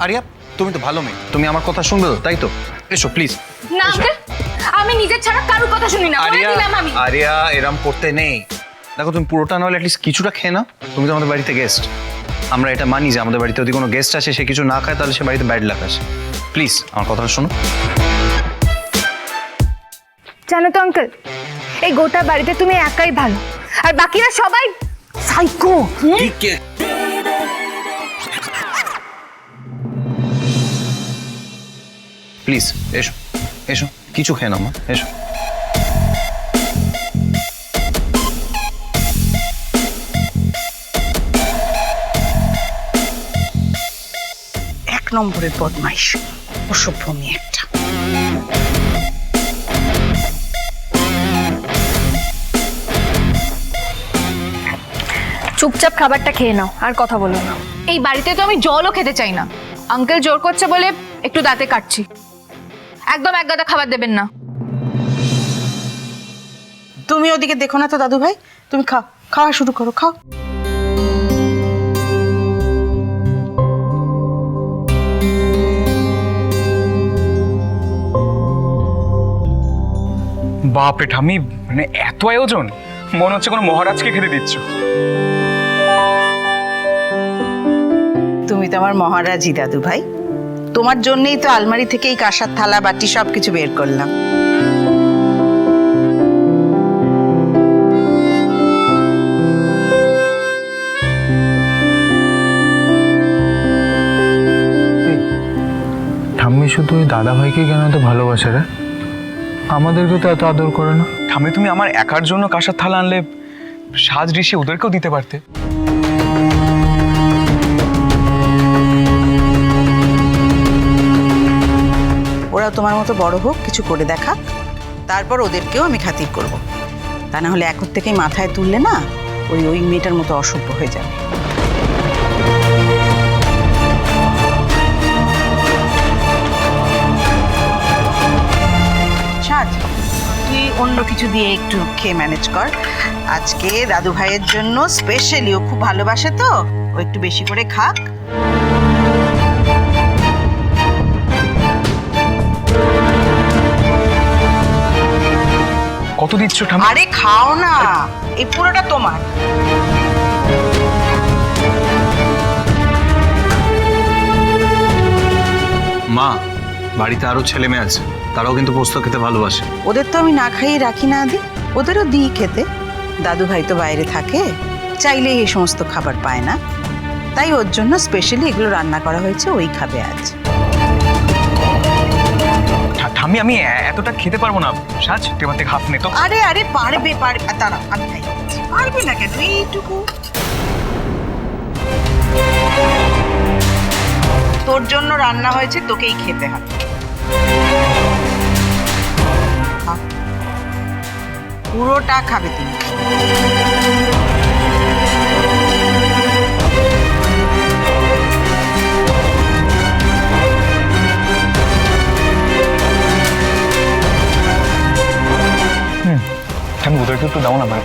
Area তুমি তো ভালো মেয়ে, তুমি আমার কথা শুনবে তো, তাই তো? এসো প্লিজ। না আঙ্কেল, আমি নিজের ছাড়া কারোর কথা শুনি না, বলে দিলাম আমি। আরিয়া এরম করতে নেই। দেখো তুমি পুরোটা না হলে অ্যাটলিস্ট কিছুটা খেয়ে নাও। তুমি তো আমাদের বাড়িতে গেস্ট, আমরা এটা মানি যে আমাদের বাড়িতে যদি কোনো গেস্ট আসে সে কিছু না খায় তাহলে সে বাড়িতে ব্যাড লাক আসে। প্লিজ আমার কথাটা শোনো। জানো তো আঙ্কেল, এই গোটা বাড়িতে তুমি একাই ভালো, আর বাকিরা সবাই সাইকো। প্লিজ এসো এসো, কিছু খেয়ে নাও মা, এসো। এক নম্বরের বদমাইশ, অসভ্য মেয়ে একটা। চুপচাপ খাবারটা খেয়ে নাও, আর কথা বলো না। এই বাড়িতে তো আমি জলও খেতে চাই না, আঙ্কেল জোর করছে বলে একটু দাঁতে কাটছি। একদম এক গাদা খাবার দেবেন না। তুমি ওদিকে দেখো না তো দাদু ভাই, তুমি খাও, খাওয়া শুরু করো, খাও। বাপরে ঠাম্মি, মানে এত আয়োজন, মনে হচ্ছে কোনো মহারাজকে খেতে দিচ্ছ। তুমি তো আমার মহারাজই দাদু ভাই, তোমার জন্যই তো আলমারি থেকে এই কাঁসার থালা বাটি সবকিছু বের করলাম। ঠাম্মি শুধু ওই দাদা ভাইকে কেন এত ভালোবাসে রে? আমাদেরকে তো এত আদর করে না। ঠাম্মি তুমি আমার একার জন্য কাঁসার থালা আনলে সাজ ঋষি ওদেরকেও দিতে পারতে। ওরা তোমার মতো বড় হোক, কিছু করে দেখা, তারপর ওদেরকেও আমি খাতির করব। তা না হলে এখন থেকেই মাথায় তুললে না ওই মেয়েটার মতো অসভ্য হয়ে যাবে। সাজ, তুই অন্য কিছু দিয়ে একটু খেয়ে ম্যানেজ কর। আজকে দাদু ভাইয়ের জন্য স্পেশালি, ও খুব ভালোবাসে তো, ও একটু বেশি করে খাক। কত দিচ্ছ ঠাম্মি? আরে খাও না, এই পুরোটা তোমার। মা, বাড়িতে আরো ছেলে মেয়ে আছে, তারাও কিন্তু পোস্ত খেতে ভালোবাসে। ওদের তো আমি না খাইয়ে রাখি না আদি, ওদেরও দিই খেতে। দাদু ভাই তো বাইরে থাকে, চাইলেই এই সমস্ত খাবার পায় না, তাই ওর জন্য স্পেশালি এগুলো রান্না করা হয়েছে, ওই খাবে আজ। ঠাম্মি আমি এতটা খেতে পারবো না, সাজ টেবার থেকে হাফ নে তো। আরে আরে পারবে পারবে, দাঁড়া আমি খাই। পারবে না কেন, এইটুকু তোর জন্য রান্না হয়েছে, তোকেই খেতে হবে। পুরোটা খাবে তুমি। ঠাম্মি ওদেরকে একটু দাও না ভাই।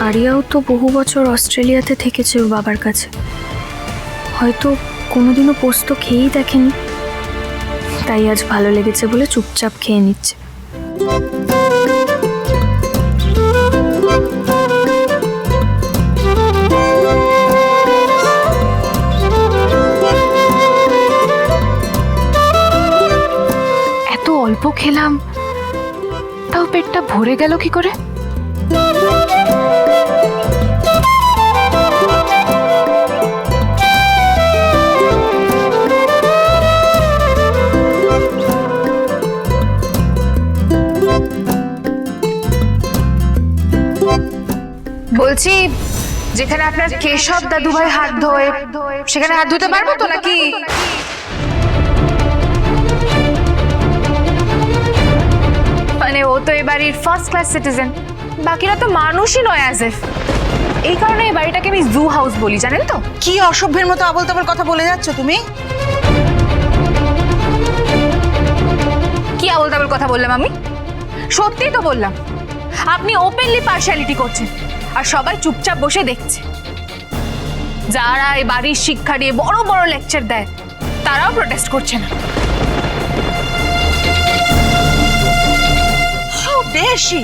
আরিয়াও তো বহু বছর অস্ট্রেলিয়াতে থেকেছে ওর বাবার কাছে, হয়তো কোনোদিনও পোস্ত খেয়েই দেখেনি, তাই আজ ভালো লেগেছে বলে চুপচাপ খেয়ে নিচ্ছে। এত অল্প খেলাম, তাও পেটটা ভরে গেল কি করে? বলছি, যেখানে আপনার কেশব দাদু ভাই হাত ধোয় সেখানে হাত ধুতে পারবো তো নাকি? বাড়ির ফার্স্ট ক্লাস সিটিজেন, বাকিরা তো মানুষই নয় অ্যাজ এফ। এই কারণে এই বাড়িটাকে আমি জু হাউস বলি, জানেন তো? কি অসভ্যের মতো আবল তাবল কথা বলে যাচ্ছ তুমি? কি আবল তাবল কথা বললাম আমি? সত্যিই তো বললাম। আপনি ওপেনলি পার্শিয়ালিটি করছেন আর সবাই চুপচাপ বসে দেখছে। যারা এই বাড়ির শিক্ষা নিয়ে বড় বড় লেকচার দেয় তারাও প্রোটেস্ট করছে না। How dare she?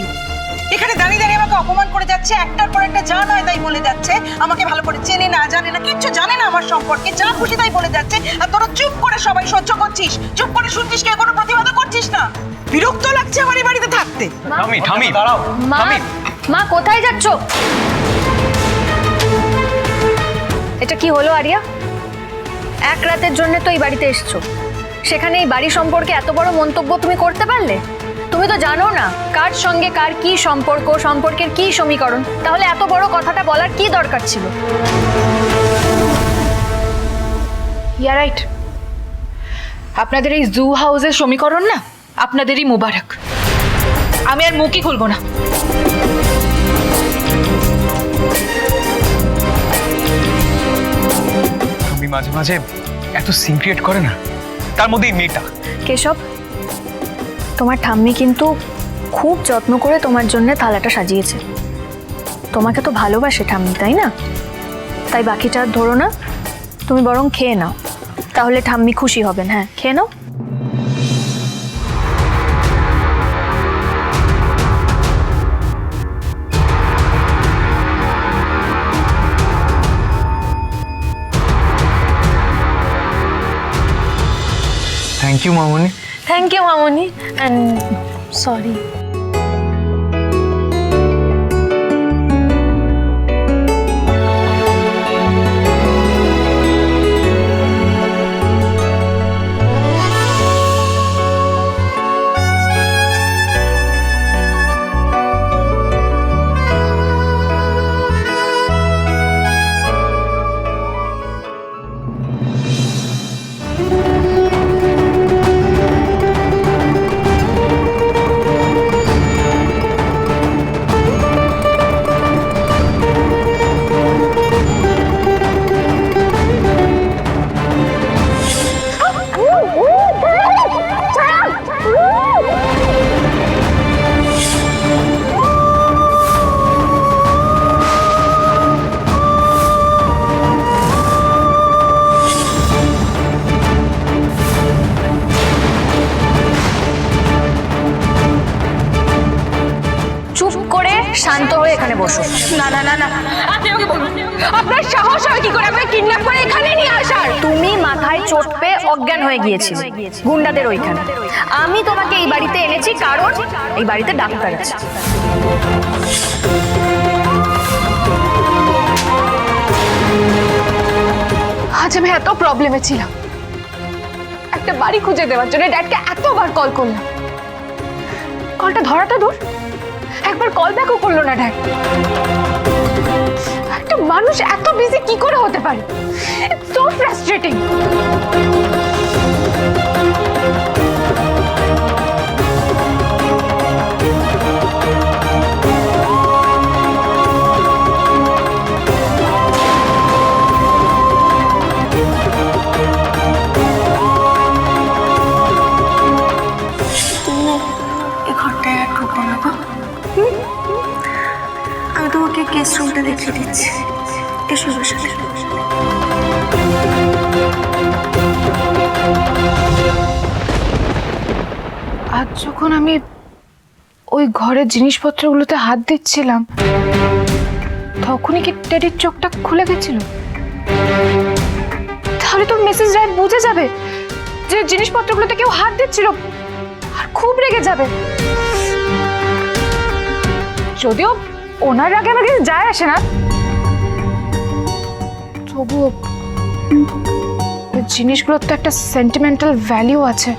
এখানে দাঁড়িয়ে দাঁড়িয়ে আমাকে অপমান করে যাচ্ছে, একটার পর একটা যা নয় তাই বলে যাচ্ছে। আমাকে ভালো করে চেনে না, জানে না, কিচ্ছু জানে না আমার সম্পর্কে, যা খুশি তাই বলে যাচ্ছে। আর তোরা চুপ করে সবাই সহ্য করছিস, চুপ করে শুনছিস, কেউ কোনো প্রতিবাদ করছিস না। বিরক্ত লাগছে আমার এই বাড়িতে থাকতে। ঠামি দাঁড়াও। মা, মা কোথায় যাচ্ছ? এটা কি হলো আরিয়া? এক রাতের জন্য তো এই বাড়িতে এসছো, সেখানে এই বাড়ি সম্পর্কে এত বড় মন্তব্য তুমি করতে পারলে? তুমি তো জানো না কার সঙ্গে কার কি সম্পর্ক, সম্পর্কের কি সমীকরণ। তাহলে এত বড় কথাটা বলার কি দরকার ছিল? Yeah right. আপনাদের এই জু হাউসের সমীকরণ না আপনাদেরই মুবারক। আমি আর মুখই খুলবো না। আমি মাঝে মাঝে এত সিন ক্রিয়েট করে না, তার মধ্যে এই মেয়েটা। কেশব, তোমার ঠাম্মি কিন্তু খুব যত্ন করে তোমার জন্য থালাটা সাজিয়েছে। তোমাকে তো ভালোবাসে ঠাম্মি, তাই না? তাই বাকিটা আর ধরো না, তুমি বরং খেয়ে নাও, তাহলে ঠাম্মি খুশি হবেন। হ্যাঁ, খেয়ে নাও। থ্যাংক ইউ মামনি। থ্যাংক ইউ মামনি, অ্যান্ড সরি। চুপ করে শান্ত হয়ে এখানে বসো। না না না না, আপনি আমাকে বলুন, আপনার সাহস হয় কি করে আমাকে কিডন্যাপ করে এখানে নিয়ে আসার? তুমি মাথায় চোট পেয়ে অজ্ঞান হয়ে গিয়েছিলে গুন্ডাদের ওইখানে। আমি তোমাকে এই বাড়িতে এনেছি কারণ এই বাড়িতে ডাক্তার আছে। আজ আমি এত প্রবলেমে ছিলাম, একটা বাড়ি খুঁজে দেওয়ার জন্য ড্যাডকে এতবার কল করলাম, কলটা ধরাটা দূর, একবার কল ব্যাকও করলো না ড্যাড। একটা মানুষ এত বিজি কি করে হতে পারে? It's so frustrating. আমি তোমাকে গেস্ট রুমটা দেখিয়ে দিচ্ছি, এসো আমার সাথে। আজ যখন আমি ওই ঘরের জিনিসপত্রগুলোতে হাত দিচ্ছিলাম তখনই কি টেডির চোখটা খুলে গেছিল? তাহলে তো মিসেস রায় বুঝে যাবে যে জিনিসপত্রগুলোতে কেউ হাত দিচ্ছিল আর খুব রেগে যাবে। যদিও ওনার রাগে আমার কিছু যায় আসে না, তবুও ওই জিনিসগুলোর তো একটা সেন্টিমেন্টাল ভ্যালিউ আছে।